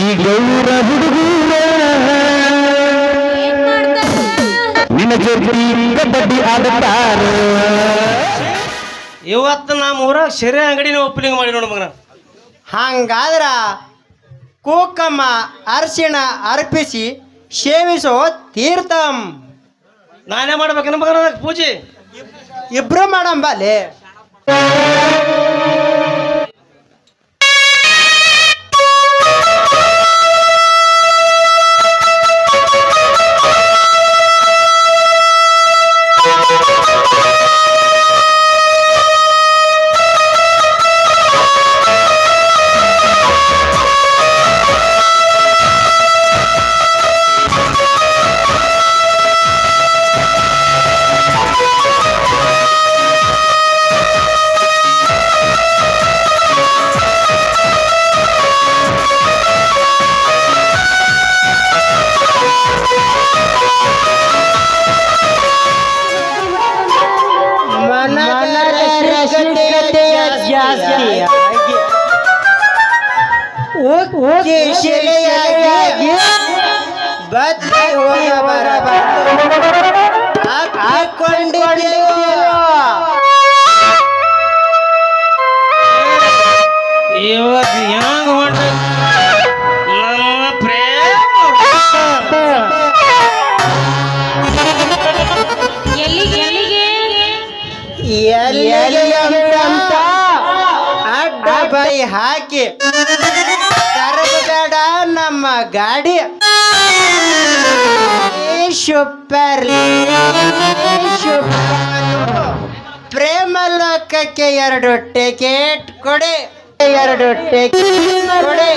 ಈ ಗೌರ ಹುಡುಗೂರ ನಿನ್ನ ಜೊತೆ ಕಬಡ್ಡಿ ಆಡುತ್ತಾರ. ಇವತ್ತು ನಮ್ಮ ಊರಾಗ ಸೆರೆ ಅಂಗಡಿನ ಓಪನಿಂಗ್ ಮಾಡಿ ನೋಡು ಮಗನ. ಹಂಗಾದ್ರ ಕೂಕಮ್ಮ ಅರಿಶಿಣ ಅರ್ಪಿಸಿ ಸೇವಿಸೋ ತೀರ್ಥಂ ನಾನೇ ಮಾಡ್ಬೇಕೇನ ಮಗನ ಅದಕ್ಕೆ ಪೂಜೆ? ಇಬ್ರು ಮಾಡಂಬಲ್ಲಿ. ಇವತ್ತು ಹೆಂಗ ಹೊಂಟ ನಮ್ಮ ಪ್ರೇಮ ಅಡ್ಡ ಬಾಯಿ ಹಾಕಿ ತರಬೇಡ ನಮ್ಮ ಗಾಡಿ. ಸೂಪರ್ ಪ್ರೇಮ ಲೋಕಕ್ಕೆ 2 ಟಿಕೆಟ್ ಕೊಡಿ, 2 ಟಿಕೆಟ್ ಕೊಡಿ.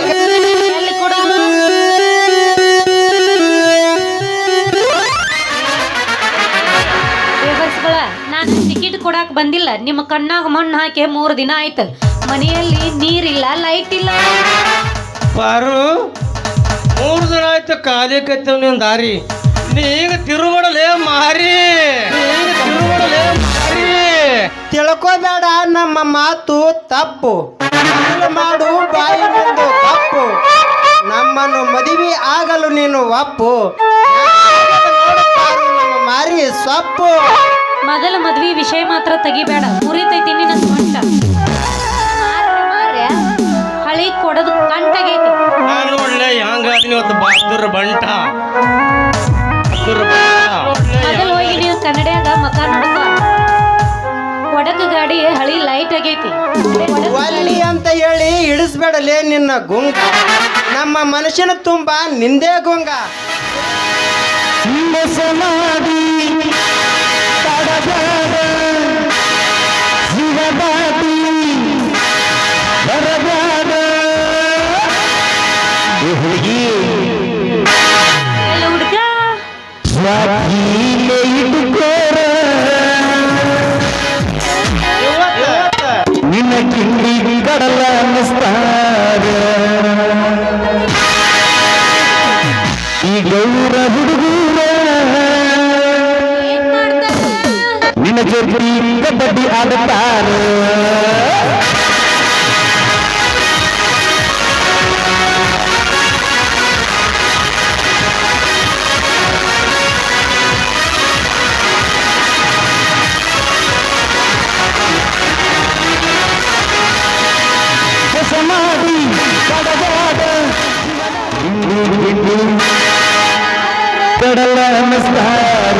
ನಾನು ಟಿಕೆಟ್ ಕೊಡಾಕ್ ಬಂದಿಲ್ಲ. ನಿಮ್ಮ ಕಣ್ಣಾಗ ಮಣ್ಣು ಹಾಕಿ 3 ದಿನ ಆಯ್ತು. ಮನೆಯಲ್ಲಿ ನೀರಿಲ್ಲ, ಲೈಟ್ ಇಲ್ಲ. ಪಾರು 3 ದಿನ ಆಯ್ತು ಖಾಲಿ ಕತ್ತವ್ ನಿನ್ ದಾರಿ. ನೀಗ ತಿರುಮಡಲೇ ಮಾರಿ, ತಿಳ್ಕೋಬೇಡ ನಮ್ಮ ಮಾತು ತಪ್ಪು, ಮಾಡು ಬಾಯಿ ಮುಂದು ತಪ್ಪು. ನಮ್ಮನ್ನು ಮದುವೆ ಆಗಲು ನೀನು ಒಪ್ಪು, ನಮ್ಮ ಮಾರಿ ಸೊಪ್ಪು. ಮೊದಲ ಮದ್ವಿ ವಿಷಯ ಮಾತ್ರ ತೆಗಿಬೇಡ, ಮುರಿತೈತಿ ನಿನ್ನ ಸೊಂಟ. ಹಳಿ ಕೊಡದು ಕಂಟಾಗೈತಿ. ನಾನು ಒಳ್ಳೆ ಹಂಗಾದಿನಿ ಇವತ್ತು ಬಹದ್ದೂರ್ ಬಂಟ. ಮೊದಲು ಹೋಗಿ ನೀವು ಕನ್ನಡಿಯಾಗ ಮಕ ನೋಡ್ಕೊ. ಕೊಡಕ ಗಾಡಿ ಹಳಿ ಲೈಟ್ ಆಗೈತಿ. ಒಲ್ಲಿ ಅಂತ ಹೇಳಿ ಇಳಿಸ್ಬೇಡಲೇ ನಿನ್ನ ಗುಂಗ, ನಮ್ಮ ಮನುಷ್ಯನ ತುಂಬ ನಿಂದೇ ಗುಂಗ. ಸಮಾಧಿ ತಡಬೇಡ, ಶಿವದಾಟಿ ಬರಬೇಡ. ಹುಡುಗಿ ಎಲ್ಲ ಹುಡುಗ ಸ್ವಾತಿಲೇ ಇಟ್ಟುಕೋರ, ನಿನ್ನ ಕಿಂಡಿ ಕಡಲ ಅನ್ನಿಸ್ತಾರ. ಈ ಗೌರ ಹುಡುಗೂರ ನಿನ್ನ ಜೊತೆ ಕಬಡ್ಡಿ ಆಡುತ್ತಾರ. ಸಮಾಧಿ ತಡಬೇಡ, ಕಡಲ ನಮಸ್ಕಾರ.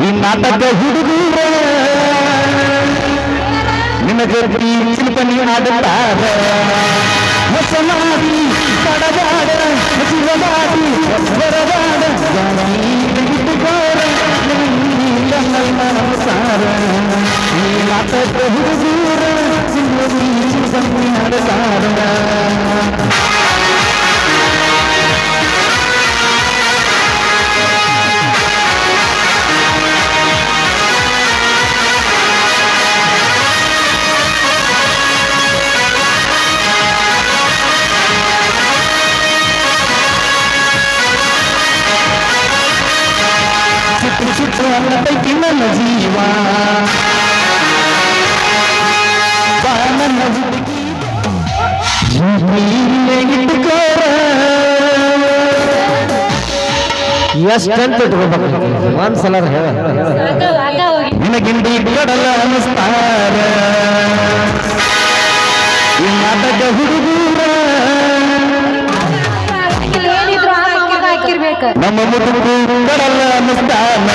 ಈ ನಾಟಕ ಹುಡುಗೂರ ನಿನ್ನ ಜೊತೆ ಶಿಲ್ಪನಿ ಆಡುತ್ತಾರ. ಸಮಾಧಿ ತಡಬೇಡ, ಶಿವವಾದಿ ಬರಬೇಡ. ನಮಸ್ಕಾರ. ಈ ನಾಟಕ ಹುಡುಗೂರ ಶಿಲ್ಪನಿ ಆಡುತ್ತಾರ. ಪೈಕಿ ನನ್ನ ಜೀವ ನನ್ನ ಹುಡುಗಿ ಎಷ್ಟಂತ ಇಟ್ಕೋಬೇಕು ಒಂದ್ಸಲ ಹೇಳ ಸಾಕ ಹೋಗಿ ನಿನಗಿಂಡಿ ಕೊಡಲ ಅನಿಸ್ತಾರ ಈ ನಾಟಕ ಹುಡುಗೂರ ಏನಿದ್ರು ಆ ಮಾಮಗ ಹಾಕಿರ್ಬೇಕ ನಮ್ಮ ಮುದುಕು ಕೊಡಲ ಅನಿಸ್ತಾನ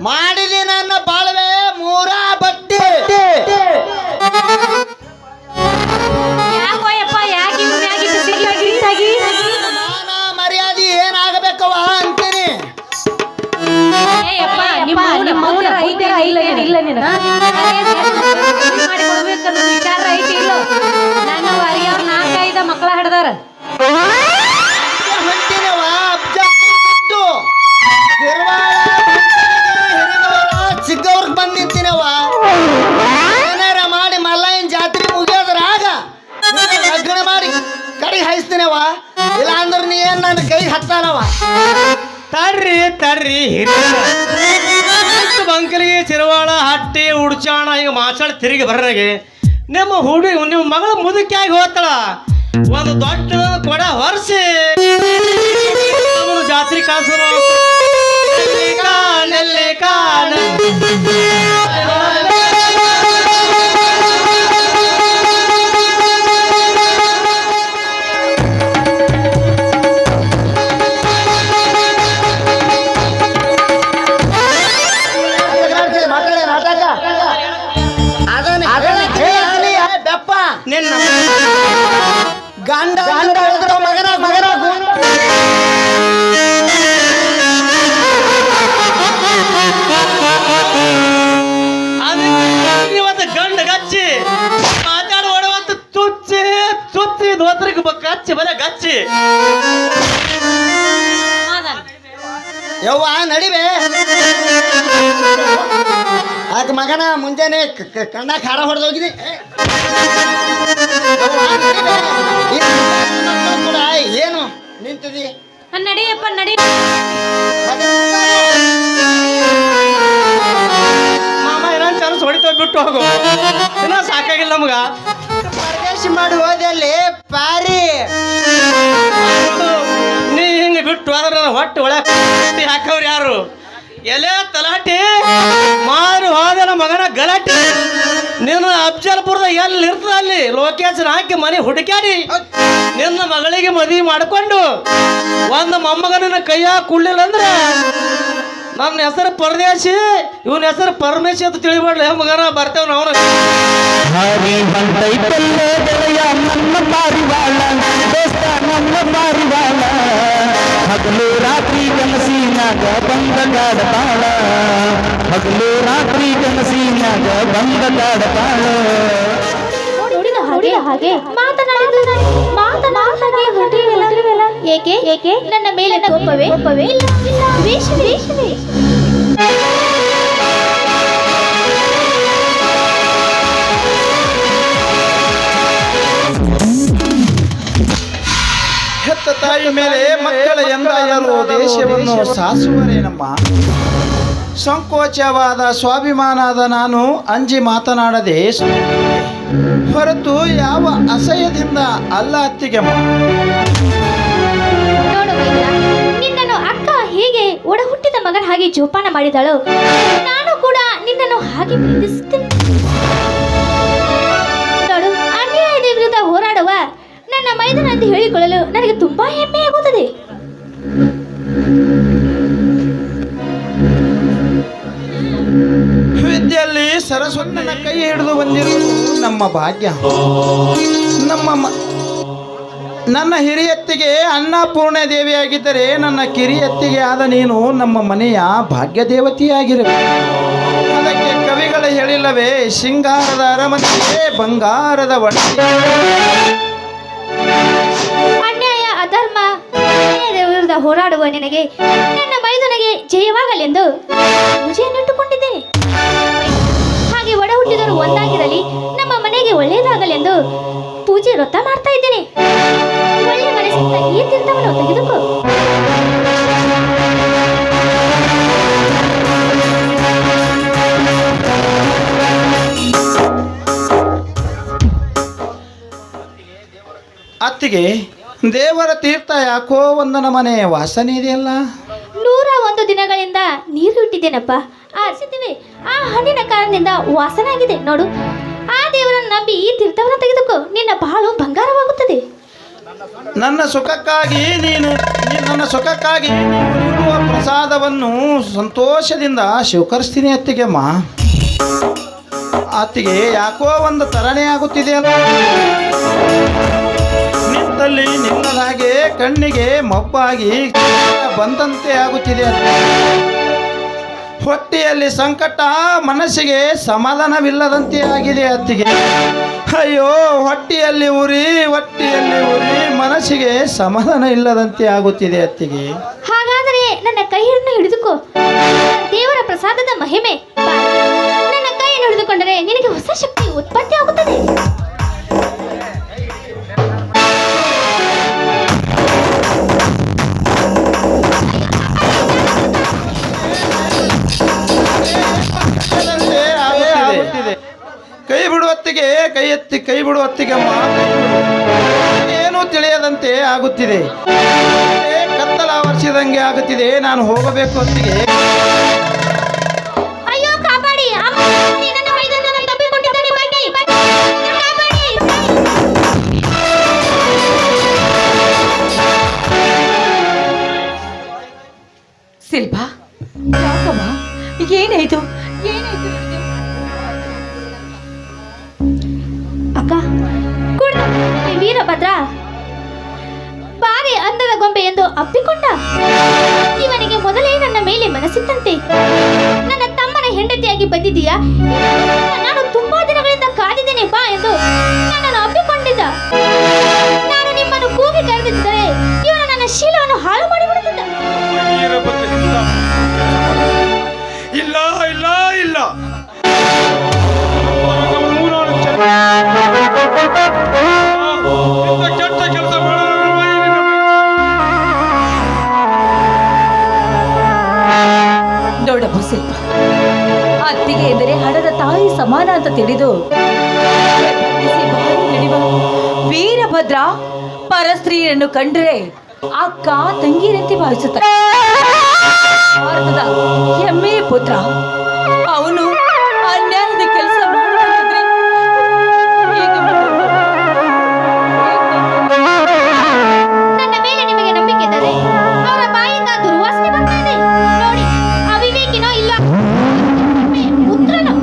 ಮಾಡಿದಿ ನನ್ನ ಬಾಳ್ವೆ ಮೂರ ಬಟ್ಟೆ ಯಾಕೋಯಪ್ಪ ಯಾಕೆ ಇವ್ನ ಮ್ಯಾಗಿಟ್ಟು ಸಿಗ್ಲಾಗಿ ಮಾನ ಮರ್ಯಾದೆ ಏನಾಗಬೇಕವ ಅಂತೀನಿ ಏಯಪ್ಪ ನಿಮ್ಮ ಮೌನ ಐತೆ ಇಲ್ಲ ನಿನ್ನ ಮಾಡಿ ಕೊಡ್ಬೇಕನ್ನೋ ವಿಚಾರ ಐತಿ ಇಲ್ಲ ನನ್ನ ಅವ್ರ 4-5 ಮಕ್ಕಳ ಹಿಡ್ದಾರ ಹೊಂಟಿನವ ಅಬ್ಜ ಬಿಟ್ಟು ಚಿಕ್ಕವ್ರಿಗೆ ಬಂದು ನಿಂತಿನವ ಏನಾರ ಮಾಡಿ ಮಲ್ಲಯ್ಯನ ಜಾತ್ರೆ ಮುಗಿಯೋದ್ರಾಗ ಲಗ್ನ ಮಾಡಿ ಕಡೆಗೆ ಹಾಯಿಸ್ತೀನವ ಇಲ್ಲ ಅಂದ್ರೆ ನೀ ಏನ್ ನನ್ನ ಕೈಗೆ ಹತ್ತಾನವ ತರ್ರಿ ಬಂಕಲಿಗೆ ಚಿರವಾಳ ಹಟ್ಟಿ ಉಡ್ಚಾಣ ಈಗ ಮಾಸಾಳ ತಿರುಗಿ ಬರ್ನಾಗೆ ನಿಮ್ಮ ಮಗಳ ಮುದುಕಿಯಾಗಿ ಹೋಗ್ತಾಳ ಒಂದು ದೊಡ್ಡ ಕೊಡ ಹೊರಿಸಿ ಜಾತ್ರೆ ಕಾಸು ಬೆಪ್ಪ ನಿನ್ನ ಗಂಡ ಮಗನ ಇವತ್ತು ಗಂಡ ಗಚ್ಚಿ ಮಾತಾಡ ಓಡುವಂತ ತುಚ್ಚಿ ದೋತ್ರಕ್ಕೆ ಗಚ್ಚಿ ಬರ ಗಚ್ಚಿ ಯವ್ವ ನಡಿವೆ ಆತ ಮಗನ ಮುಂಜಾನೆ ಕಣ್ಣಾಗ ಹಾರ ಹೊಡೆದೋಗಿದೆ ಕೂಡ ಏನು ನಿಂತಿದಿ ನಡಿಯಪ್ಪ ನಡಿ ಮಾಮ ಇನ್ನೊಂದು ಚಾನ್ಸ್ ಹೊಡಿತ ಬಿಟ್ಟು ಹೋಗು ಇನ್ನ ಸಾಕಾಗಿಲ್ಲ ನಮಗ ಪರದೇಶಿ ಮಾಡಿ ಹೋದಲ್ಲಿ ಪಾರಿ ನೀ ಹಿಂಗೆ ಬಿಟ್ಟು ಹೋದ್ರೆ ಹೊಟ್ಟೆ ಒಳಗೆ ಹಾಕವ್ರು ಯಾರು ಎಲೆ ತಲಾಟಿ ಮಾರು ಹೋದ ಮಗನ ಗಲಾಟೆ ನಿನ್ನ ಅಫ್ಜಲ್ಪುರದ ಎಲ್ಲಿ ಇರ್ತದ ಅಲ್ಲಿ ಲೊಕೇಶನ್ ಹಾಕಿ ಮನೆ ಹುಡುಕ್ಯಾಡಿ ನಿನ್ನ ಮಗಳಿಗೆ ಮದುವೆ ಮಾಡಿಕೊಂಡು ಒಂದು ಮೊಮ್ಮಗನ ಕೈಯಾಗ ಕುಳ್ಳಿಲ್ಲ ಅಂದ್ರೆ ನನ್ನ ಹೆಸರು ಪರದೇಶಿ ಇವನ ಹೆಸರು ಪರಮೇಶಿ ಅಂತ ತಿಳಿಬೇಡ್ಲಿ ಮಗನ ಬರ್ತೇವೆ ನಾವು ಹಾರಿ ಬಂದೈತಲ್ಲ ಗೆಳೆಯ ನನ್ನ ಪಾರಿವಾಳ ದೋಸ್ತ ನನ್ನ ಪಾರಿವಾಳ ಹಗಲು ರಾತ್ರಿ ಕನಸಿನಾಗ ಬಂದ ಕಾಡತಾಳ ಹಗಲು ರಾತ್ರಿ ಕನಸಿನಾಗ ಬಂದ ಕಾಡತಾಳ ನೋಡಿದ ಹಾಗೆ ಮಾತನಾಡಿದ ಹಾಗೆ ಹೊರಟಿವೆಲ್ಲ ಏಕೆ ನನ್ನ ಮೇಲೆ ಕೋಪವೇ ದ್ವೇಷವೇ ಹೆತ್ತ ತಾಯಿ ಮೇಲೆ ಮಕ್ಕಳ ಎಂದಾದರೂ ದೇಶವನ್ನು ಸಾಸುವರೇನಮ್ಮ ಸಂಕೋಚವಾದ ಸ್ವಾಭಿಮಾನದ ನಾನು ಅಂಜಿ ಮಾತನಾಡದೆ ಹೊರತು ಯಾವ ಅಸಹ್ಯದಿಂದ ಅಲ್ಲ ಅತ್ತಿಗೆಮ್ಮ. ನೋಡು ಮೈದುನ, ನಿನ್ನನ್ನು ಅಕ್ಕ ಹೇಗೆ ಒಡ ಹುಟ್ಟಿದ ಮಗನ ಹಾಗೆ ಜೋಪಾನ ಮಾಡಿದಳು, ನಾನು ಕೂಡ ನಿನ್ನನ್ನು ಹಾಗೆ ಪ್ರೀತಿಸುತ್ತೇನೆ. ನೋಡು, ಅನ್ಯಾಯದ ವಿರುದ್ಧ ಹೋರಾಡುವ ನನ್ನ ಮೈದನ ಅಂತ ಹೇಳಿಕೊಳ್ಳಲು ನನಗೆ ತುಂಬಾ ಹೆಮ್ಮೆಯಾಗುತ್ತದೆ. ವಿದ್ಯೆಯಲ್ಲಿ ಸರಸ್ವತಿನ ಕೈ ಹಿಡಿದು ಬಂದಿರುವುದು ನಮ್ಮ ಭಾಗ್ಯ. ನನ್ನ ಹಿರಿಯತ್ತಿಗೆ ಅನ್ನಪೂರ್ಣ ದೇವಿಯಾಗಿದ್ದರೆ ನನ್ನ ಕಿರಿಯತ್ತಿಗೆ ಆದ ನೀನು ನಮ್ಮ ಮನೆಯ ಭಾಗ್ಯ ದೇವತೆಯಾಗಿರಬೇಕು. ಅದಕ್ಕೆ ಕವಿಗಳು ಹೇಳಿಲ್ಲವೇ, ಶೃಂಗಾರದ ಅರಮನೆಗೆ ಬಂಗಾರದ ಒಡವೆ. ಅನ್ಯಾಯ ಅಧರ್ಮ ಅನ್ಯಾಯದ ವಿರುದ್ಧ ಹೋರಾಡುವ ನಿನಗೆ ನನ್ನ ಮೈದುನಿಗೆ ಜಯವಾಗಲೆಂದು ಪೂಜೆಯನ್ನಿಟ್ಟುಕೊಂಡಿದ್ದೇನೆ. ಹಾಗೆ ಒಡ ಹುಟ್ಟಿದವರು ಒಂದಾಗಿರಲಿ, ನಮ್ಮ ಮನೆಗೆ ಒಳ್ಳೆಯದಾಗಲಿ ಎಂದು ಪೂಜೆ ವ್ರತ ಮಾಡ್ತಾ ಇದ್ದೇನೆ. ಒಳ್ಳೆ ಮನಸ್ಸಿಂದ ಈ ತೀರ್ಥವನ್ನು ತೆಗೆದುಕೋ. ಅತ್ತಿಗೆ, ದೇವರ ತೀರ್ಥ ಯಾಕೋ ಒಂದನ ಮನೆ ವಾಸನೆ ಇದೆಯಲ್ಲ. 101 ದಿನಗಳಿಂದ ನೀರು ಇಟ್ಟಿದ್ದೇನಪ್ಪ. ಆರಿಸಿದ್ದೀವಿ. ಆ ಹಣ್ಣಿನ ಕಾರಣದಿಂದ ವಾಸನೆ ಆಗಿದೆ ನೋಡು. ಆ ದೇವರನ್ನು ನಂಬಿ ಈ ತೀರ್ಥವನ್ನು ತೆಗೆದುಕೋ. ನಿನ್ನ ಬಾಳು ಬಂಗಾರವಾಗುತ್ತದೆ. ನನ್ನ ಸುಖಕ್ಕಾಗಿ ನೀನು ನೀಡುವ ಪ್ರಸಾದವನ್ನು ಸಂತೋಷದಿಂದ ಸ್ವೀಕರಿಸ್ತೀನಿ ಅತ್ತಿಗೆಮ್ಮ. ಅತ್ತಿಗೆ, ಯಾಕೋ ಒಂದು ತರಣೆ ಆಗುತ್ತಿದೆಯಲ್ಲ. ನಿಂತಲ್ಲಿ ನಿಲ್ಲದ ಹಾಗೆ ಕಣ್ಣಿಗೆ ಮಬ್ಬಾಗಿ ಬಂದಂತೆ ಆಗುತ್ತಿದೆ. ಹೊಟ್ಟೆಯಲ್ಲಿ ಸಂಕಟ, ಮನಸ್ಸಿಗೆ ಸಮಾಧಾನವಿಲ್ಲದಂತೆ ಆಗಿದೆ ಅತ್ತಿಗೆ. ಅಯ್ಯೋ, ಹೊಟ್ಟೆಯಲ್ಲಿ ಉರಿ, ಮನಸ್ಸಿಗೆ ಸಮಾಧಾನ ಇಲ್ಲದಂತೆ ಆಗುತ್ತಿದೆ ಅತ್ತಿಗೆ. ಹಾಗಾದರೆ ನನ್ನ ಕೈಯನ್ನು ಹಿಡಿದುಕೋ. ದೇವರ ಪ್ರಸಾದದ ಮಹಿಮೆ. ಬಾ. ನನ್ನ ಕೈಯನ್ನು ಹಿಡಿದುಕೊಂಡರೆ ನಿನಗೆ ಹೊಸ ಶಕ್ತಿ ಉತ್ಪತ್ತಿ ಆಗುತ್ತದೆ. ಕೈ ಬಿಡುವತ್ತಿಗೆ ಕೈ ಬಿಡುವತ್ತಿಗಮ್ಮ, ಏನೂ ತಿಳಿಯದಂತೆ ಆಗುತ್ತಿದೆ. ಕತ್ತಲ ಆವರಿಸಿದಂಗೆ ಆಗುತ್ತಿದೆ. ನಾನು ಹೋಗಬೇಕು ಅತ್ತಿಗೆ. ಅಯ್ಯೋ, ಕಾಪಾಡಿ ಅಮ್ಮ, ನನ್ನ ಮೈದನ್ನು ನಾನು ತಪ್ಪಿಕೊಂಡಿದ್ದೇನೆ. ಬನ್ನಿ, ಕಾಪಾಡಿ. ಶಿಲ್ಪಾ, ಯಾಕಮ್ಮ? ಏನಾಯ್ತು? ಅಕ್ಕ, ವೀರಭದ್ರ ಬಾರಿ ಅಂದದ ಗೊಂಬೆ ಎಂದು ಅಪ್ಪಿಕೊಂಡ. ಇವನಿಗೆ ಮೊದಲೇ ನನ್ನ ಮೇಲೆ ಮನಸ್ಸಿತ್ತಂತೆ. ನನ್ನ ತಮ್ಮನ ಹೆಂಡತಿಯಾಗಿ ಬಂದಿದ್ದೀಯಾ, ನಾನು ತುಂಬಾ ದಿನಗಳಿಂದ ಕಾದಿದ್ದೇನೆ ಬಾ ಎಂದು ನನ್ನನ್ನು ಅಪ್ಪಿಕೊಂಡಿದ್ದ. ನಾನು ನಿಮ್ಮನ್ನು ಕೂಗಿ ಕರೆದಿದ್ದರೆ ಇವನು ನನ್ನ ಶೀಲವನ್ನು ಹಾಳು ಮಾಡಿಬಿಡುತ್ತಿದ್ದ. ಇಲ್ಲ ಇಲ್ಲ ಇಲ್ಲ, ಕೆಟ್ಟ ಕೆಲಸ ನೋಡಪ್ಪ ಶಿಲ್ಪ, ಅತ್ತಿಗೆ ಎಂದರೆ ಹಣದ ತಾಯಿ ಸಮಾನ ಅಂತ ತಿಳಿದು ವೀರಭದ್ರ ಪರಸ್ತ್ರೀಯನ್ನು ಕಂಡರೆ ಅಕ್ಕ ತಂಗಿರಂತೆ ಭಾವಿಸುತ್ತಾರೆ. ಭಾರತದ ಹೆಮ್ಮೆಯ ಪುತ್ರ ಅವನು ಅನ್ಯಾಯದ ಕೆಲಸ ಮಾಡಿದ್ರೆ ನನ್ನ ಮೇಲೆ ನಿಮಗೆ ನಂಬಿಕೆ ಇದ್ದರೆ ಅವರ ಬಾಯಿಂದ ದುರ್ವಾಸನೆ ಬರ್ತಾ ಇದೆ ನೋಡಿ. ಅವಿವೇಕಿನೋ ಇಲ್ಲ ಪುತ್ರನೋ.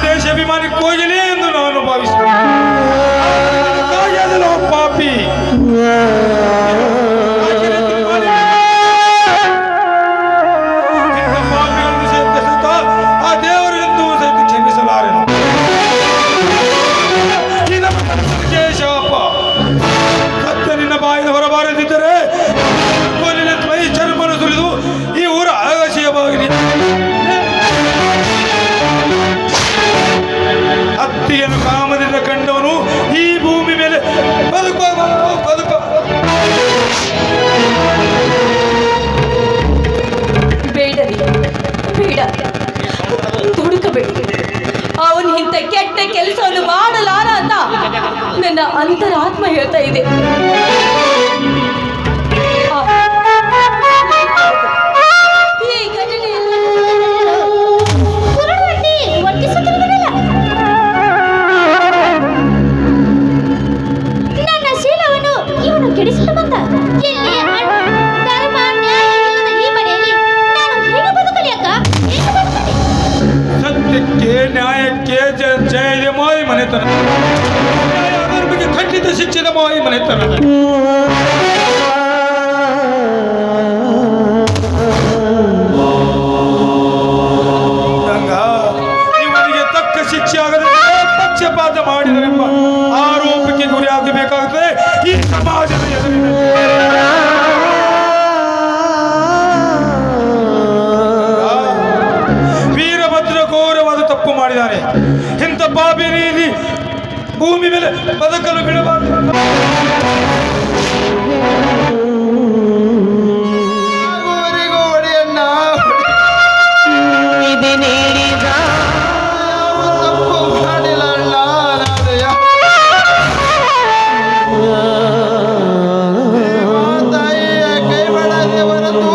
ದೇಶಾಭಿಮಾನಿ ಕೋಗಿಲೆ ಎಂದು ನಾನು ಭಾವಿಸುತ್ತೇನೆ. ಪಾಪಿ ಪಾಪಿಗಳನ್ನು ಸೇರಿಸುತ್ತ ಆ ದೇವರು ಎಂದು ಸಹಿತ ಕ್ಷಮಿಸಲಾರೆನು. ಶಾಪ ಸತ್ಯ ನಿನ್ನ ಬಾಯಿಂದ ಹೊರಬಾರದಿದ್ದರೆ ಕೊಲ್ಲಿನ ಮೈ ಚರ್ಮನು ಸುಲಿದು ಈ ಊರ ಆಗಶಯವಾಗಲಿ. ಹತ್ತಿಯನ್ನು ಕಾಮದಿಂದ ಕಂಡವನು ಈ ಭೂಮಿ ಮೇಲೆ ಬದುಕ ಬೇಡರಿ, ಬೇಡ, ತುಡುಕಬೇಡಿ. ಅವನು ಇಂಥ ಕೆಟ್ಟ ಕೆಲಸವನ್ನು ಮಾಡಲಾರ ಅಂತ ನನ್ನ ಅಂತರಾತ್ಮ ಹೇಳ್ತಾ ಇದೆ. ಈ ಘಟನೆ ನನ್ನ ಶೀಲವನ್ನು ಇವನು ಕೆಡಿಸಲು ಬಂದ. ಎಲ್ಲಿ ಧರ್ಮ ನ್ಯಾಯ ಇಲ್ಲದ ಈ ಮನೆಯಲ್ಲಿ ನಾನು ಹೇಗೆ ಬದುಕಲಿ ಅಕ್ಕ? ಹೇಗೆ ಬದುಕಲಿ? ಸತ್ಯಕ್ಕೆ ನ್ಯಾಯಕ್ಕೆ ಜಯದ ಮಾಯಿ ಮನೆತನ, ಧರ್ಮಕ್ಕೆ ಖಂಡಿತ ಶಿಕ್ಷಣ ಮಾಯಿ ಮನೆತನದ. ಇವನಿಗೆ ತಕ್ಕ ಶಿಕ್ಷೆ ಆಗದೆ ಪಕ್ಷಪಾತ ಮಾಡಿದರೆಂಬ ಆರೋಪಕ್ಕೆ ಗುರಿಯಾಗಬೇಕಾಗುತ್ತದೆ ಈ ಸಮಾಜದ ಎದುರಿನಲ್ಲಿ. ಬದುಕಲು ಬಿಡಬಾರದು. ಆಗುವವರೆಗೂ ಹೊಡೆಯಣ್ಣ, ಇದು ನೀಡಿದ ಯಾವ ತಪ್ಪು ಮಾಡಿಲ್ಲ ಅಣ್ಣ ನಾನು. ತಾಯಿಯ ಕೈ ಮಾಡದೆ ಹೊರತು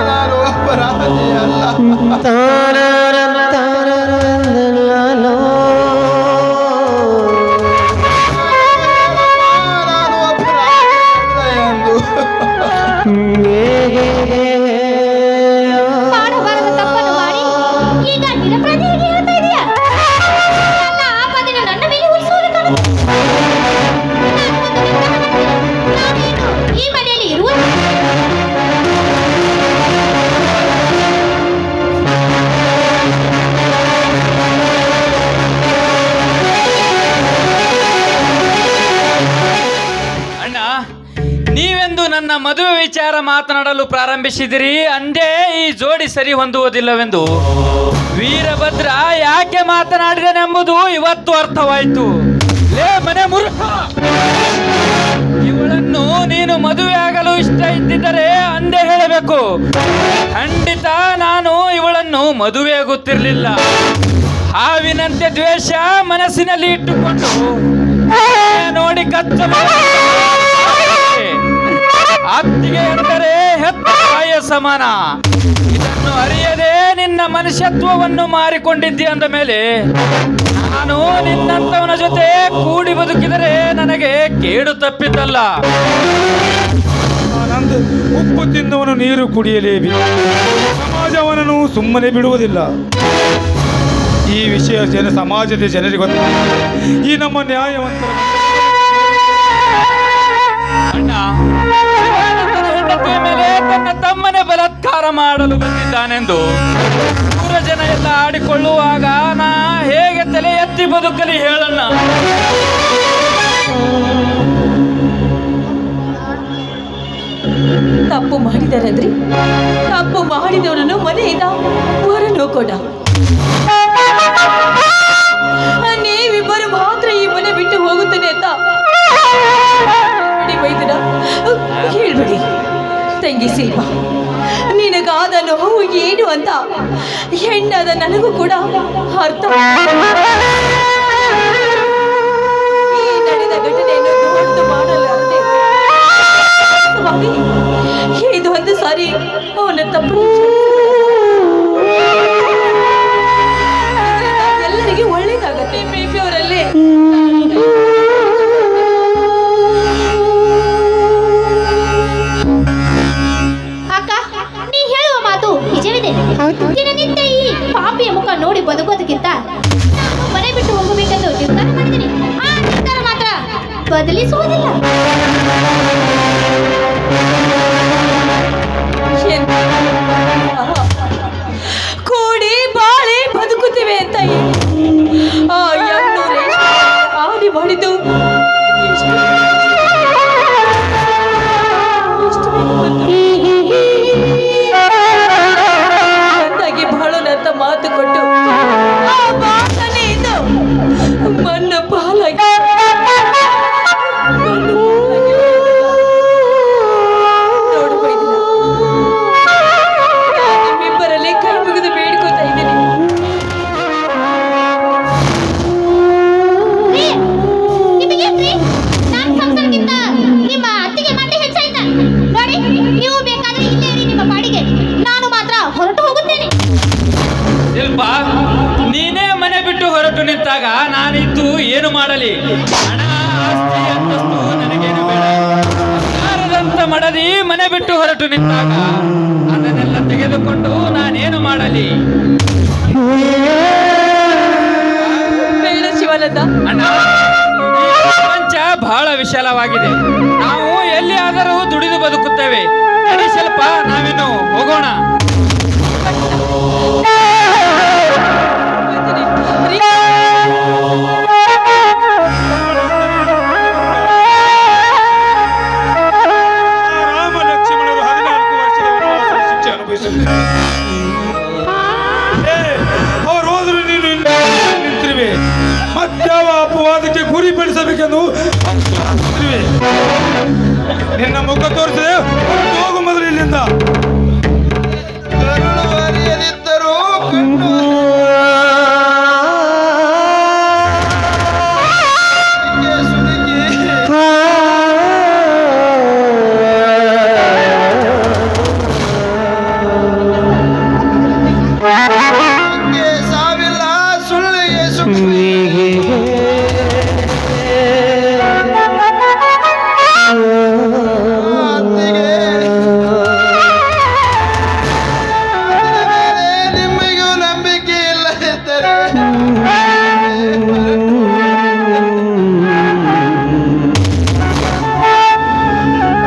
ನಾನು ಅಪರಾಧಿ ಅಲ್ಲ. ನಾನು ಅಪರಾಧಿ ಎಂದು ಮಾಡಬಾರದ ತಪ್ಪನ್ನು ಮಾಡಿ ಈಗ ನಿರಪರಾಧಿಯಾಗಿ ಹೇಳ್ತಾ ಇದೀಯಾ? ನನ್ನ ಆಪದನ್ನು ನನ್ನ ಮೇಲೆ ಉಳಿಸುವುದು ಕಾಣುತ್ತೆ. ನಾನೇನು ಈ ಮನೆಯಲ್ಲಿ ಇರುವುದು? ಅಣ್ಣ, ನೀವೆಂದು ನನ್ನ ಮದುವೆ ವಿಚಾರ ಮಾತನಾಡಲು ಪ್ರಾರಂಭಿಸಿದಿರಿ ಅಂದೇ ಈ ಜೋಡಿ ಸರಿ ಹೊಂದುವುದಿಲ್ಲವೆಂದು ವೀರಭದ್ರ ಯಾಕೆ ಮಾತನಾಡಿದನೆಂಬುದು ಇವತ್ತು ಅರ್ಥವಾಯಿತು. ಲೇ ಮನೆ ಮೂರ್ಖ, ಇವಳನ್ನು ನೀನು ಮದುವೆ ಆಗಲು ಇಷ್ಟ ಇದ್ದಿದ್ದರೆ ಅಂದೇ ಹೇಳಬೇಕು. ಖಂಡಿತ ನಾನು ಇವಳನ್ನು ಮದುವೆಯಾಗುತ್ತಿರಲಿಲ್ಲ. ಹಾವಿನಂತೆ ದ್ವೇಷ ಮನಸ್ಸಿನಲ್ಲಿ ಇಟ್ಟುಕೊಂಡು ನೋಡಿ ಕಚ್ಚ ಅತ್ತಿಗೆ ಎಂದರೆ ಹೆತ್ತ ತಾಯಿಯ ಸಮಾನ. ಇದನ್ನು ಅರಿಯದೆ ನಿನ್ನ ಮನುಷ್ಯತ್ವವನ್ನು ಮಾರಿಕೊಂಡಿದ್ದಿ ಅಂದ ಮೇಲೆ ನಾನು ನಿನ್ನಂತವನ ಜೊತೆ ಕೂಡಿ ಬದುಕಿದರೆ ನನಗೆ ಕೇಡು ತಪ್ಪಿದ್ದಲ್ಲ. ಆನಂದ್, ಉಪ್ಪು ತಿಂದವನು ನೀರು ಕುಡಿಯಲೇಬೇಕು. ಸಮಾಜ ಅವನನ್ನು ಸುಮ್ಮನೆ ಬಿಡುವುದಿಲ್ಲ. ಈ ವಿಷಯ ಸಮಾಜದ ಜನರಿಗೆ ಗೊತ್ತಾಗಿದೆ. ಈ ನಮ್ಮ ನ್ಯಾಯವಂತರ ಅಣ್ಣ, ಹೆಂಡತಿಯ ಮೇಲೆ ತನ್ನ ತಮ್ಮನೇ ಬಲಾತ್ಕಾರ ಮಾಡಲು ಬಂದಿದ್ದಾನೆಂದು ಊರ ಜನ ಎಲ್ಲ ಆಡಿಕೊಳ್ಳುವಾಗ ನಾ ಹೇಗೆ ತಲೆ ಎತ್ತಿ ಬದುಕಲಿ ಹೇಳಣ್ಣ? ತಪ್ಪು ಮಾಡಿದಾರಂದ್ರಿ ತಪ್ಪು ಮಾಡಿದವನನ್ನು ಮನೆಯಿಂದ ಹೊರನೋ ಕೊಡ. ನೀವಿಬ್ಬರು ಮಾತ್ರ ಈ ಮನೆ ಬಿಟ್ಟು ಹೋಗುತ್ತೇನೆ ಅಂತ ಬೈದನ ಹೇಳ್ಬಿಡಿ. ತಂಗಿ ಶಿಲ್ಪ, ನಿನಗಾದ ನೋವು ಏನು ಅಂತ ಹೆಣ್ಣಾದ ನನಗೂ ಕೂಡ ಅರ್ಥ. ಈ ನಡೆದ ಘಟನೆಯನ್ನು ದೊಡ್ಡ ಮಾಡಲಾರದೆ ಇದು ಒಂದು ಸಾರಿ ಅವನ ತಪ್ಪು ಎಲ್ಲರಿಗೆ ಒಳ್ಳೇದಾಗತ್ತೆ. ಬೇಬಿ ಅವರಲ್ಲಿ ಅಕ್ಕ, ನೀ ಹೇಳುವ ಮಾತು ನಿಜವಿದೆ. ದಿನನಿತ್ಯ ಈ ಪಾಪಿಯ ಮುಖ ನೋಡಿ ಬದುಕೋದಕ್ಕಿಂತ ನಾನು ಮನೆ ಬಿಟ್ಟು ಹೋಗಬೇಕೆಂದು ನಿರ್ಧಾರ ಮಾಡಿದ್ದೀನಿ. ಆ ನಿರ್ಧಾರ ಮಾತ್ರ ಬದಲಿಸುವುದಿಲ್ಲ. ಕೂಡಿ ಬಾಳೆ ಬದುಕುತ್ತಿವೆ ಅಂತ ಹೇಳಿ ಆ ಹೆಣ್ಣು ರೇಷ್ಮೆ ಹಾನಿ ಮಾಡಿದ್ದು ಅಂದಾಗಿ ಬಾಳೋನಂತ ಮಾತು ಕೊಟ್ಟು ಆ ಮಾತನೆಯಿಂದ ಮಣ್ಣು ಪಾಲಾಗಿ ನಿಮ್ಮಿಬ್ಬರಲ್ಲಿ ಕೈ ಮುಗಿದು ಬೇಡ್ಕೋತಾ ಇದ್ದೀನಿ. ನಿಮಗೇನ್ರಿ? ನಾನ್ ಸಂಸಾರಕ್ಕಿಂತ ನಿಮ್ಮ ಅತ್ತಿಗೆ ಮಾತೆ ಹೆಚ್ಚಾಯ್ತಾ? ನೋಡಿ, ನೀವು ಬೇಕಾದ್ರೆ ಇಲ್ಲೇ ಇರಿ ನಿಮ್ಮ ಪಾಡಿಗೆ. ನಾನು ಮಾತ್ರ ಹೊರಟು ಹೋಗುತ್ತೇನೆ. ಶಿಲ್ಪ, ನೀನೇ ಮನೆ ಬಿಟ್ಟು ಹೊರಟು ನಿಂತಾಗ ನಾನಿದ್ದು ಏನು ಮಾಡಲಿ? ಹಣ, ಆಸ್ತಿ, ಅಂತಸ್ತು ನನಗೇನು ಬೇಡ. ಬಂಗಾರದಂತ ಮಡದಿ ಮನೆ ಬಿಟ್ಟು ಹೊರಟು ನಿಂತಾಗ ಅದನ್ನೆಲ್ಲ ತೆಗೆದುಕೊಂಡು ನಾನೇನು ಮಾಡಲಿ? ಬೇಡ ಶಿವಾನಂದ. ಅಣ್ಣ, ಈ ಪ್ರಪಂಚ ಬಹಳ ವಿಶಾಲವಾಗಿದೆ. ನಾವು ಎಲ್ಲಿಯಾದರೂ ದುಡಿದು ಬದುಕುತ್ತೇವೆ. ನಡಿ ಶಿಲ್ಪ, ನಾವಿನ್ನು ಹೋಗೋಣ. ರಾಮ ಲಕ್ಷ್ಮಣರು 14 ವರ್ಷದ ವನವಾಸದ ಶಿಕ್ಷೆ ಅನುಭವಿಸುತ್ತಾರೆ. ಅವರು ಹೋದ್ರು ನೀನು ನಿಂತಿರುವೆ. ಮತ್ತೆ ಅದಕ್ಕೆ ಗುರಿಪಡಿಸಬೇಕೆಂದು ಮದುವೆ. ನಿನ್ನ ಮುಖ ತೋರಿಸಿದೆ, ಹೋಗು ಮೊದಲು ಇಲ್ಲಿಂದ. ಕರುಳು ಅರಿಯದಿದ್ದರೂ ಕಣ್ಣು ಸುಡುಕಿ ಸಾವಿಲ್ಲ ಸುಳ್ಳಿಗೆ ಸುಳ್ಳಿಗೆ ನಿಮಗೂ ನಂಬಿಕೆ ಇಲ್ಲದಿದ್ದರೆ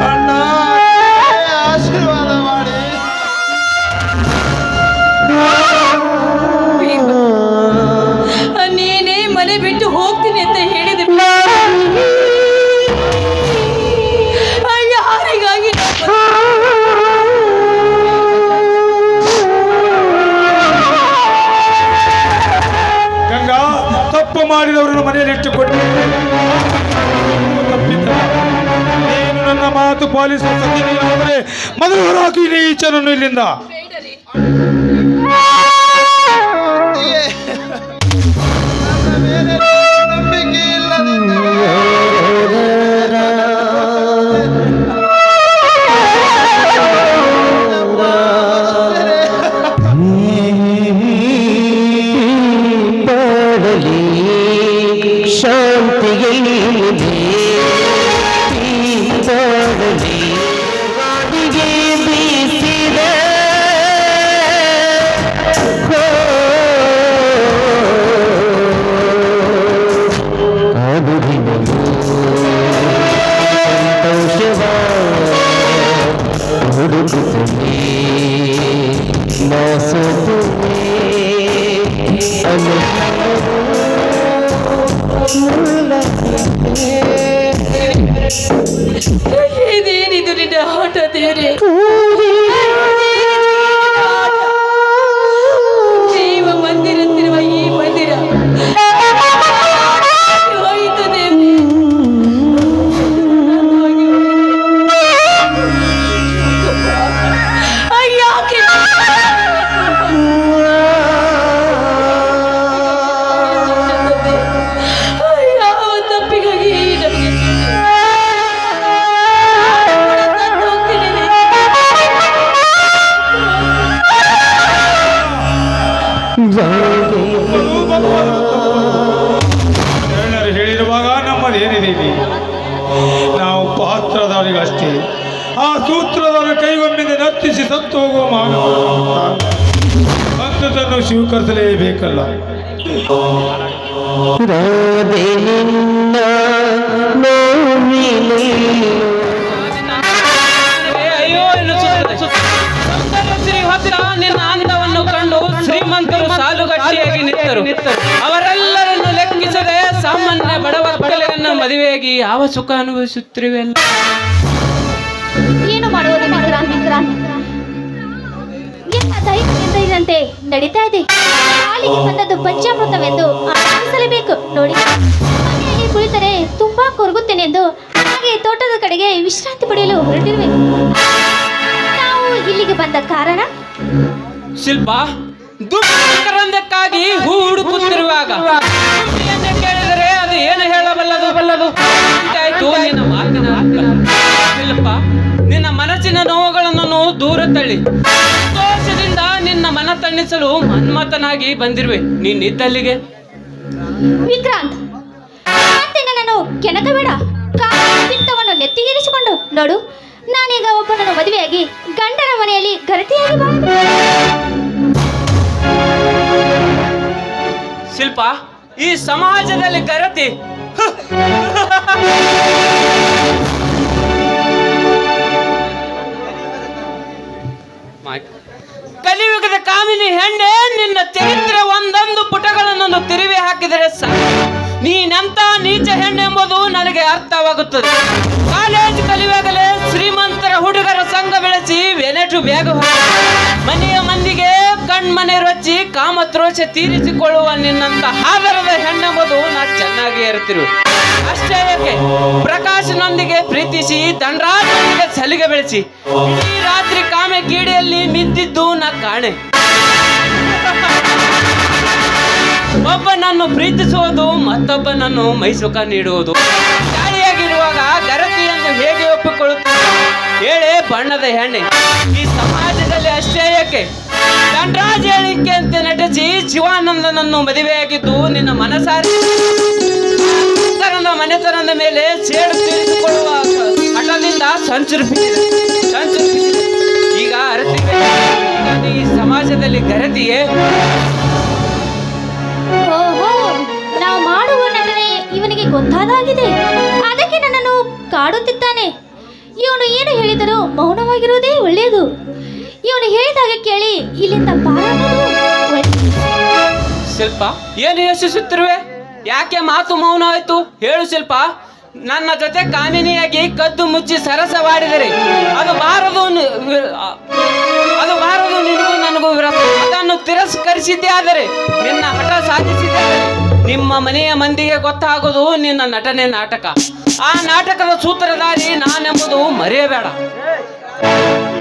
ಅಣ್ಣ ಆಶೀರ್ವಾದ ಮಾಡಿ ನೀನೇ ಮನೆ ಬಿಟ್ಟು ಹೋಗ್ತೀನಿ ಅಂತ ಹೇಳಿದೆ. ಯಾರಿಗಾಗಿ ಗಂಗಾ, ತಪ್ಪು ಮಾಡಿದವರನ್ನು ಮನೆಯಲ್ಲಿಟ್ಟುಕೊಂಡು ತಪ್ಪಿದ್ದ. ನೀನು ನನ್ನ ಮಾತು ಪಾಲಿಸುವ ಸತ್ಯನಾದರೆ ಮೊದಲು ಹೊರಹಾಕಿ ಈ ಈಚನನ್ನು ಇಲ್ಲಿಂದ. ನನ್ನ ಮೇಲೆ ನಂಬಿಕೆ ಇಲ್ಲದಿದ್ದರೆ ಇದೇನಿದು ನಿನ್ನ ಆಟ ದೇವ್ರೆ? ಜೀವ ಮಂದಿರಂತಿರುವ ಈ ಮಂದಿರ ಹೋಯಿತು ದೇವ್ರೆ. ಯಾಕೆ ಯಾವ ತಪ್ಪಿಗಾಗಿ ನಮಗೆ ಶರಣರು ಹೇಳಿರುವಾಗ ನಮ್ಮದೇನಿದೆ ಇಲ್ಲಿ? ನಾವು ಪಾತ್ರಧಾರಿಗಳಷ್ಟೇ. ಆ ಸೂತ್ರಧಾರ ಕೈಗೊಮ್ಮಿಂದ ನರ್ತಿಸಿ ಸತ್ತು ಹೋಗುವ ಮಾನವ ಅಂಥದ್ದನ್ನು ಸ್ವೀಕರಿಸಲೇಬೇಕಲ್ಲ. ಅಯ್ಯೋ ಹತ್ತಿರ ನಿನ್ನ ಅಂದವನ್ನು ಕಂಡು ಶ್ರೀಮಂತರು ಸಾಲುಗಟ್ಟಿಯಾಗಿ ನಿಂತರು. ಅವರೆಲ್ಲರನ್ನು ಲೆಕ್ಕಿಸದೆ ಸಾಮಾನ್ಯ ಬಡವಕ್ಕಲರನ್ನು ಮದುವೆಯಾಗಿ ಯಾವ ಸುಖ ಅನುಭವಿಸುತ್ತಿರುವೆಲ್ಲ. ಏನು ಮಾಡುವುದು ವಿಕ್ರಾಂತ್? ಎಲ್ಲ ದೈವದಂತೆ ನಡೀತಾ ಇದೆ. ಕಾಲಿಗೆ ಬಂದದ್ದು ಪಂಚಾಮೃತವೆಂದು ಆಚರಿಸಲೇಬೇಕು. ನೋಡಿ, ಮನೆಯಲ್ಲಿ ಕುಳಿತರೆ ತುಂಬಾ ಕೊರಗುತ್ತೇನೆಂದು ಹಾಗೆ ತೋಟದ ಕಡೆಗೆ ವಿಶ್ರಾಂತಿ ಪಡೆಯಲು ಹೊರಟಿರುವೆ. ನಾವು ಇಲ್ಲಿಗೆ ಬಂದ ಕಾರಣ ಶಿಲ್ಪ, ದುಃಖಕ್ಕಾಗಿ ಹೂ ಹುಡುಕುತ್ತಿರುವಾಗ ಸುದ್ದಿಯನ್ನು ಕೇಳಿದರೆ ಅದು ಏನು ಹೇಳಬಲ್ಲದು ಅಂತಾಯ್ತು ನಿನ್ನ ಮಾತಿನ ಅರ್ಥ. ಶಿಲ್ಪ, ನಿನ್ನ ಮನಸ್ಸಿನ ನೋವುಗಳನ್ನು ದೂರ ತಳ್ಳಿ ಸಂತೋಷದಿಂದ ನಿನ್ನ ಮನ ತಣ್ಣಿಸಲು ಮನ್ಮಥನಾಗಿ ಬಂದಿರುವೆ. ನೀನಿದ್ದಲ್ಲಿಗೆ ವಿಕ್ರಾಂತ್, ಮತ್ತೆ ನನ್ನನ್ನು ಕೆಣಕಬೇಡ. ಪಿತ್ತವನ್ನು ನೆತ್ತಿಗೇರಿಸಿಕೊಂಡು ನೋಡು, ನಾನೀಗ ಒಬ್ಬನನ್ನು ಮದುವೆಯಾಗಿ ಗಂಡನ ಮನೆಯಲ್ಲಿ ಗರತಿಯಾಗಿ ಶಿಲ್ಪ, ಈ ಸಮಾಜದಲ್ಲಿ ಗರತಿ ಕಲಿಯುಗದ ಕಾಮಿನಿ ಹೆಣ್ಣೆ, ನಿನ್ನ ಚರಿತ್ರೆ ಒಂದೊಂದು ಪುಟಗಳನ್ನು ತಿರುವಿ ಹಾಕಿದರೆ ಸಾಕು. ನೀನೆಂತ ನೀಚ ಹೆಣ್ಣೆಂಬುದು ನನಗೆ ಅರ್ಥವಾಗುತ್ತದೆ. ಕಾಲೇಜ್ ಕಲಿಯುವಾಗಲೇ ಶ್ರೀಮಂತರ ಹುಡುಗರ ವ್ಯಾಸಂಗ ಬೆಳೆಸಿ ವೆನೆಟು ಬೇಗ ಮನೆಯ ಮಂದಿಗೆ ಕಣ್ಮನೆ ರೊಚ್ಚಿ ಕಾಮತ್ರೋಷ ತೀರಿಸಿಕೊಳ್ಳುವ ನಿನ್ನಂತ ಆಧಾರದ ಹೆಣ್ಣೆಂಬುದು ನಾ ಚೆನ್ನಾಗಿ ಇರುತ್ತಿರು. ಅಷ್ಟೇ ಯಾಕೆ ಪ್ರಕಾಶನೊಂದಿಗೆ ಪ್ರೀತಿಸಿ ದಂಡರಾಜನಿಗೆ ಸಲಿಗೆ ಬೆಳೆಸಿ ಈ ರಾತ್ರಿ ಕಾಮೆ ಕೀಡಿಯಲ್ಲಿ ಮಿದ್ದಿದ್ದು ನಾ ಕಾಣೆ. ಒಬ್ಬನನ್ನು ಪ್ರೀತಿಸುವುದು ಮತ್ತೊಬ್ಬನನ್ನು ಮೈಸುಖ ನೀಡುವುದು. ಗಾಳಿಯಾಗಿರುವಾಗ ಗರತಿಯನ್ನು ಹೇಗೆ ಒಪ್ಪಿಕೊಳ್ಳುತ್ತದೆ ಹೇಳೆ ಬಣ್ಣದ ಹೆಣ್ಣೆ. ಈ ಸಮಾಜದಲ್ಲಿ ಅಷ್ಟೇ ಯಾಕೆ ದಂಡರಾಜ ಹೇಳಿಕೆ ಅಂತ ನಟಿಸಿ ಶಿವಾನಂದನನ್ನು ಮದುವೆಯಾಗಿದ್ದು ನಿನ್ನ ಮನಸಾರಿ ಮನೆತನದ ಮೇಲೆ ಸೇಡು ತೀರಿಸಿಕೊಳ್ಳುವ ಹಠದಿಂದ ಸಂಚರಿಸಿದೆ. ಈಗ ಅರತಿಗೆ ಈ ಸಮಾಜದಲ್ಲಿ ಗರತಿಯೇ. ಓಹೋ, ನಾವು ಮಾಡುವ ನಟನೆ ಇವನಿಗೆ ಗೊತ್ತಾದಾಗಿದೆ. ಅದಕ್ಕೆ ನನ್ನನ್ನು ಕಾಡುತ್ತಿದ್ದಾನೆ. ಇವನು ಏನು ಹೇಳಿದರೂ ಮೌನವಾಗಿರುವುದೇ ಒಳ್ಳೆಯದು. ಇವನು ಹೇಳಿದಾಗ ಕೇಳಿ ಇಲ್ಲಿಂದ ಪಾರಾಗುವುದು ಒಳ್ಳೆಯದು. ಶಿಲ್ಪ, ಏನು ಯೋಚಿಸುತ್ತಿರುವೆ? ಯಾಕೆ ಮಾತು ಮೌನವಾಯ್ತು ಹೇಳು ಶಿಲ್ಪ. ನನ್ನ ಜೊತೆ ಕಾಮಿನಿಯಾಗಿ ಕದ್ದು ಮುಚ್ಚಿ ಸರಸವಾಡಿದರೆ ಅದು ಬಾರದು ನಿನಗೂ ನನಗೂ ವಿರೋಧ. ಅದನ್ನು ತಿರಸ್ಕರಿಸಿದ್ದೇ ಆದರೆ ನಿನ್ನ ಹಠ ಸಾಧಿಸಿದ್ದೇ ನಿಮ್ಮ ಮನೆಯ ಮಂದಿಗೆ ಗೊತ್ತಾಗೋದು ನಿನ್ನ ನಟನೆ ನಾಟಕ. ಆ ನಾಟಕದ ಸೂತ್ರಧಾರಿ ನಾನೆಂಬುದು ಮರೆಯಬೇಡ.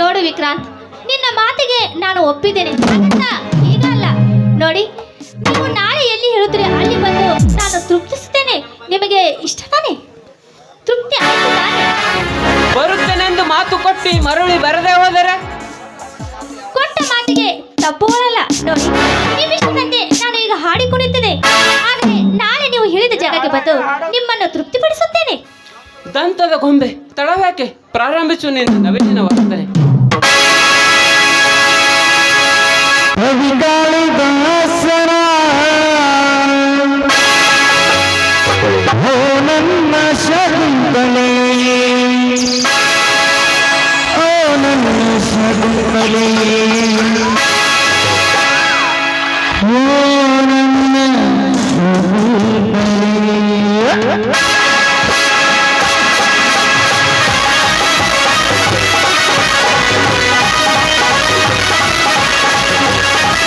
ನೋಡು ವಿಕ್ರಾಂತ್, ನಿನ್ನ ಮಾತಿಗೆ ನಾನು ಒಪ್ಪಿದ್ದೇನೆ ಅಂತ ಈಗ ಅಲ್ಲ. ನೋಡಿ, ನೀವು ನಾಳೆ ಎಲ್ಲಿ ಹೇಳುತ್ತೀರಿ ಅಲ್ಲಿ ಬಂದು ನಾನು ತೃಪ್ತಿಸುತ್ತೇನೆ. ನಿಮಗೆ ಇಷ್ಟ ತಾನೆ? ತೃಪ್ತಿ ಆಯ್ತು ತಾನೆ? ಬರುತ್ತೇನೆಂದು ಮಾತು ಕೊಟ್ಟು ಮರಳಿ ಬರದೇ ಹೋದರೆ ಕೊಟ್ಟ ಮಾತಿಗೆ ತಪ್ಪುವಲ್ಲ. ನೋಡಿ, ನೀವಿಷ್ಟದಂತೆ ನಾನು ಈಗ ಹಾಡಿಕೊಂಡಿದ್ದೇನೆ. ಆದರೆ ನಾಳೆ ನೀವು ಹೇಳಿದ ಜಾಗಕ್ಕೆ ಬಂದು ನಿಮ್ಮನ್ನು ತೃಪ್ತಿಪಡಿಸುತ್ತೇನೆ. ದಂತದ ಗೊಂಬೆ, ತಡವ್ಯಾಕೆ? ಪ್ರಾರಂಭಿಸು ನಿನ್ನ ನವೀನ ವರ್ತನೆ. ನನ್ನ ಶಗುಂತಲೆ, ಓ ನನ್ನ ಶಗುಂತಲೆ, ಓ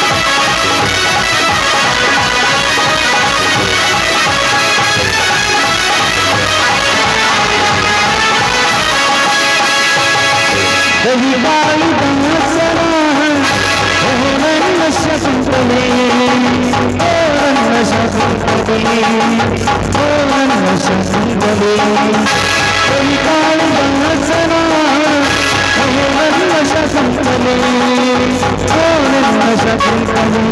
ನನ್ನ ಶಗುಂತಲೆ. ರವಿವಾಳಿ ದಾಸನ, ಓ ನನ್ನ ಶಕುಂತಲೆ, ಓ ನನ್ನ ಶಕುಂತಲೆ, ಓ ನನ್ನ ಶಕುಂತಲೆ. ರವಿವಾಳಿ ದಾಸನ, ಓ ನನ್ನ ಶಕುಂತಲೆ, ಓ ನನ್ನ ಶಕುಂತಲೆ,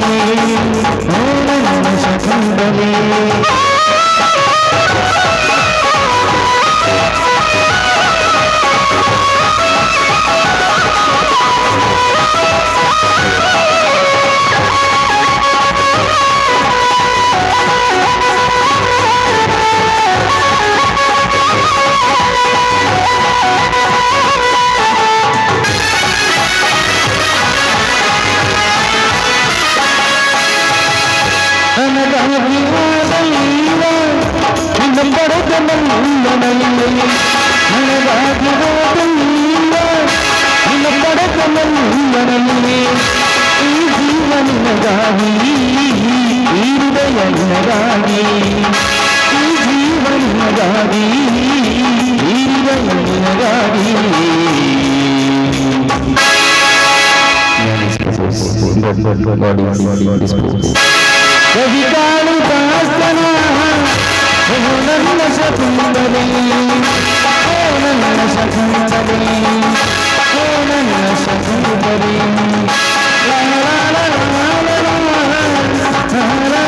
ಓ ನನ್ನ ಶಕುಂತಲೆ. ರವಿಗಾಳಿ ದಾಸನ, ಓ ನನ್ನ ಶಕುಂತಲೆ, ಓ ನನ್ನ ಶಕುಂತಲೆ, ಓ ನನ್ನ ಶಕುಂತಲೆ. ಲಾ ಲಾ ಲಾ ಲಾ ಲಾ ಲಾ ಲಾ ಲಾ ಲಾ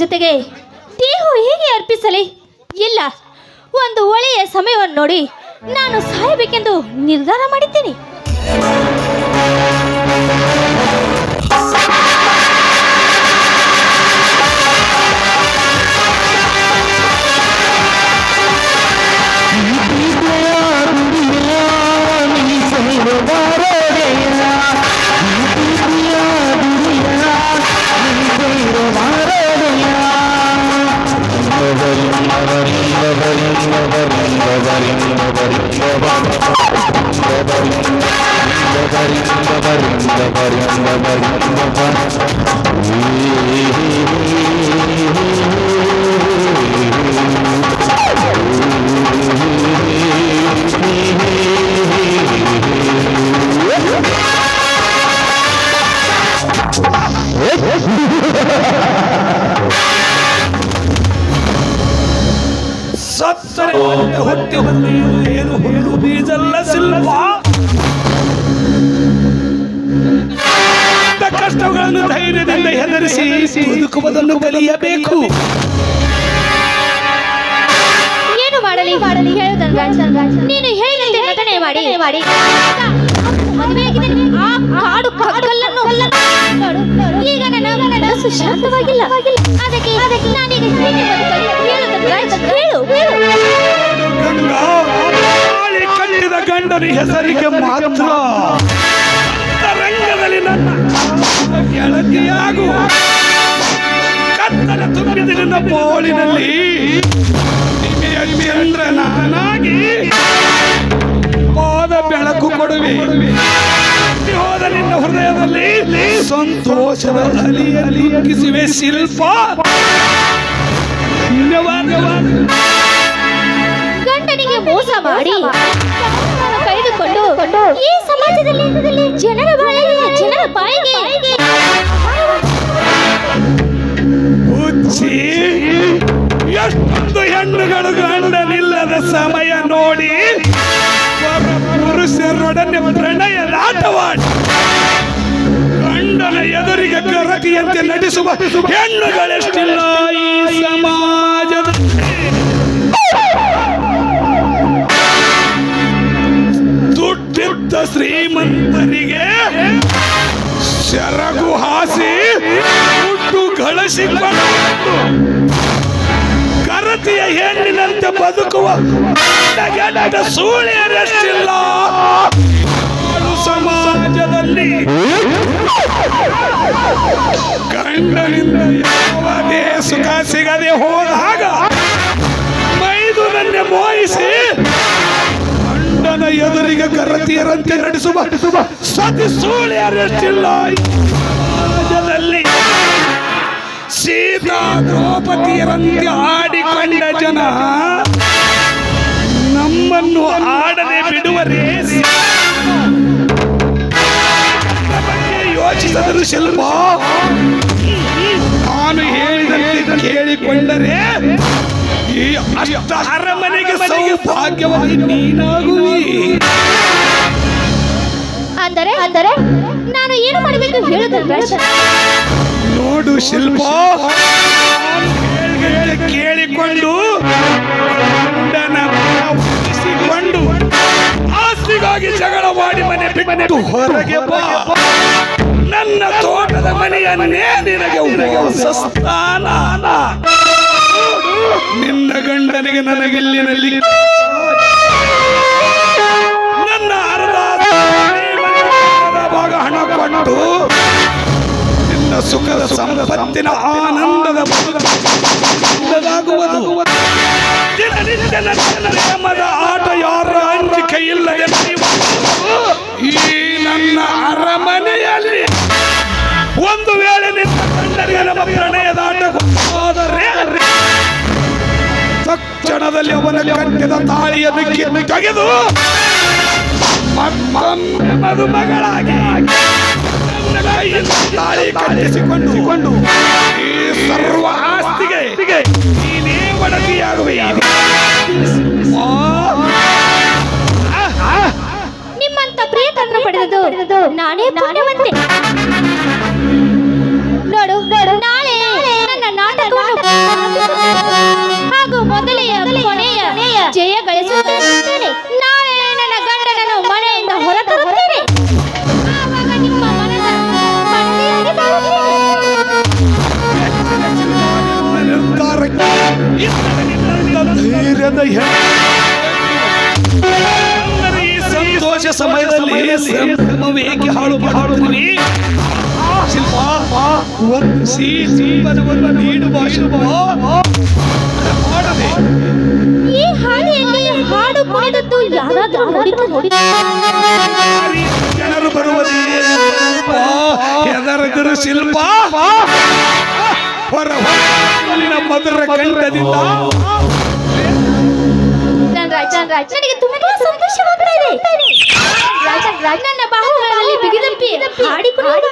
ಜೊತೆಗೆ ದೇಹ ಹೇಗೆ ಅರ್ಪಿಸಲಿ? ಇಲ್ಲ, ಒಂದು ಒಳ್ಳೆಯ ಸಮಯವನ್ನು ನೋಡಿ ನಾನು ಸಾಯಬೇಕೆಂದು ನಿರ್ಧಾರ ಮಾಡಿದ್ದೇನೆ. ಸತ್ತರೆ ಹುಟ್ಟಿ ಬಂದು ಏನು ಹುಲ್ಲು ಬೀಜಲ್ಲ ಶಿಲ್ಪ. ಕಷ್ಟಗಳನ್ನು ಧೈರ್ಯದಿಂದ ಹೆದರಿಸಿ ಬದುಕುವುದನ್ನು ಕಲಿಯಬೇಕು. ಏನು ಮಾಡಲಿ ನೀನು ಹೇಳಿದಂತೆ ನಟನೆ ಮಾಡಿ ಮದುವೆಯಾಗಿದೆ ಆ ಕಾಡು ಕಲ್ಲನ್ನು ಈಗ ನನ್ನ ಮನಸ್ಸು ಶಾಂತವಾಗಿಲ್ಲ. ಅದಕ್ಕೆ ನಾನೀಗ ಹೇಗೆ ಬದುಕಲಿ? ಹೇಳು. ತಾಳಿ ಕಟ್ಟಿದ ಗಂಡನ ಹೆಸರಿಗೆ ಮಾತ್ರ ರಂಗದಲ್ಲಿ ನನ್ನ ಗೆಳತಿಯಾಗು. ಕತ್ತಲ ತುಂಬಿದ ನನ್ನ ಬೋಳಿನಲ್ಲಿ ಚಂದ್ರನಾಗಿ ಹೋದ ಬೆಳಕು ಕೊಡುವೆ. ಹೋದ ನಿನ್ನ ಹೃದಯದಲ್ಲಿ ಸಂತೋಷದ ಅಲಿಯಲ್ಲಿ ಕಿಸುವೆ ಶಿಲ್ಪ. ಗಂಡನಿಗೆ ಮೋಸ ಮಾಡಿ ಕಳೆದುಕೊಂಡು ಈ ಸಮಾಜದಲ್ಲಿ ಜನರ ಬಾಯಿಗೆ ಹುಚ್ಚಿ ಎಷ್ಟೊಂದು ಹೆಣ್ಣುಗಳು ಗಂಡನಿಲ್ಲದ ಸಮಯ ನೋಡಿ ಪುರುಷರೊಡನೆ ಪ್ರಣಯದಾಟವಾಡಿ ಗಂಡನ ಎದುರಿಗೆ ಕರಗಿಯಂತೆ ನಟಿಸುವ ಹೆಣ್ಣುಗಳೆಷ್ಟಿಲ್ಲ ಈ ಸಮಾಜದಲ್ಲಿ. ದುಡ್ಡಿದ್ದ ಶ್ರೀಮಂತರಿಗೆ ಸೆರಗು ಹಾಸಿ ದುಡ್ಡು ಗಳಿಸಿಕೊಂಡು ಕರತಿಯ ಹೆಣ್ಣಿನಂತೆ ಬದುಕುವ ಸೂಳ್ಯರಷ್ಟಿಲ್ಲ ಸಮಾಜದಲ್ಲಿ. ಗಂಡನಿಂದ ಯಾವುದೇ ಸುಖ ಸಿಗದೆ ಹೋದಾಗ ಮೈದುನನ್ನೇ ಮೋಹಿಸಿ ಗಂಡನ ಎದುರಿಗೆ ಕರತಿಯರಂತೆ ನಡೆಸುವ ಸತಿ ಸೂಳ್ಯರಷ್ಟಿಲ್ಲ ಸಮಾಜದಲ್ಲಿ. ಸೀತಾ ದ್ರೌಪದಿಯರಂತೆ ಆಡಿಕೊಂಡ ಜನ ನಮ್ಮನ್ನು ಆಡದೆ ಬಿಡುವರೇ? ಬಗ್ಗೆ ಯೋಚಿಸಿದರು ಶಿಲ್ಪ. ನಾನು ಹೇಳಿದಂತೆ ಕೇಳಿಕೊಂಡರೆ ಈ ಅಷ್ಟ ಅರಮನೆಗೆ ಸೌಭಾಗ್ಯವಾಗಿ ನೀನಾಗುವಿ. ಅಂದರೆ ನಾನು ಏನು ಮಾಡಬೇಕು ಹೇಳುವುದಲ್ಲ? ನೋಡು ಶಿಲ್ಪ, ಕೇಳಿಕೊಂಡು ಉಳಿಸಿಕೊಂಡು ಆಸ್ತಿಗಾಗಿ ಜಗಳ ಮಾಡಿ ಮನೆ ಬಿಟ್ಟು ಹೊರಗೆ ಬಾ. ನನ್ನ ತೋಟದ ಮನೆಯನ್ನೇ ನಿನಗೆ ವಾಸಸ್ಥಾನ. ನಿನ್ನ ಗಂಡನಿಗೆ ನನಗಿಲ್ಲಿನಲ್ಲಿ ನನ್ನ ಅರ್ಧ ಭಾಗ ಹಣ ಕೊಟ್ಟು ನಿನ್ನ ಸುಖದ ಸಂಪತ್ತಿನ ಆನಂದದ ಬದುಕಾಗುವುದು. ದಿನನಿತ್ಯ ನನ್ನ ಪ್ರೇಮದ ಆಟ ಯಾರ ಅಂಜಿಕೆ ಇಲ್ಲದೆ ಈ ನನ್ನ ಅರಮನೆಯಲ್ಲಿ ಒಂದು ವೇಳೆ ನಿನ್ನ ಗಂಡನಿಗೆ ನಮ್ಮ ಪ್ರಣಯದ ಆಟ ಹೋದರೆ ತಕ್ಷಣದಲ್ಲಿ ಅವನ ಕಟ್ಟಿದ ತಾಳಿಯನ್ನು ತೆಗೆದು ಮತ್ತೊಮ್ಮೆ ಮದುಮಗಳಾಗಿ ತಾಳಿ ಕಟ್ಟಿಸಿಕೊಂಡು ಈ ಸರ್ವ ಆಸ್ತಿಗೆ ನೀನೇ ಒಡತಿಯಾಗುವೆ. ನಿಮ್ಮಂತ ಪ್ರಿಯತರನ್ನು ಪಡೆದದು ನಾನೇ ಪುಣ್ಯವಂತೆ. ನೋಡು ನಾಳೆ ನನ್ನ ನಾಟಕವನ್ನು ಹಾಗೂ ಮೊದಲೆಯ ಕೊನೆಯ ಜಯ ಗಳಿಸುತ್ತೇನೆ. ನಾಳೆ ನನ್ನ ಗಂಡನನ್ನು ಮನೆಯಿಂದ ಹೊರತರುತ್ತೇನೆ. ಆವಾಗ ನಿಮ್ಮ ಮನದ ಮನೆಯಲ್ಲಿ ಧೈರ್ಯದ ಈ ಸಂತೋಷ ಸಮಯದಲ್ಲಿ ಏಕೆ ಹಾಳು ಮಾಡುತ್ತೀವಿ? ಶಿಲ್ಪ, ವರ್ತಿಸಿ ಜೀವನವನ್ನು ನೀಡುವ ಶಿಲ್ಪ ಈ ಹಾಡಿಯಲ್ಲಿ ಹಾಡು ಕುಣಿದದ್ದು ಯಾರಾದ್ರೂ ನೋಡಿದ್ರೆ ಜನರು ಬರುವುದೇ ಹೆದರದಿರು ಶಿಲ್ಪ ಹೊರ ನಿನ್ನ ಮಧುರ ಕಂಠದಿಂದ ನನಗೆ ತುಂಬಾ ಸಂತೋಷವಾಗ್ತಾ ಇದೆ. ನನ್ನ ಬಾಹುಗಳಲ್ಲಿ ಬಿಗಿದಪ್ಪಿ ಹಾಡಿಕೊಂಡು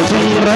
ಚಂದ್ರ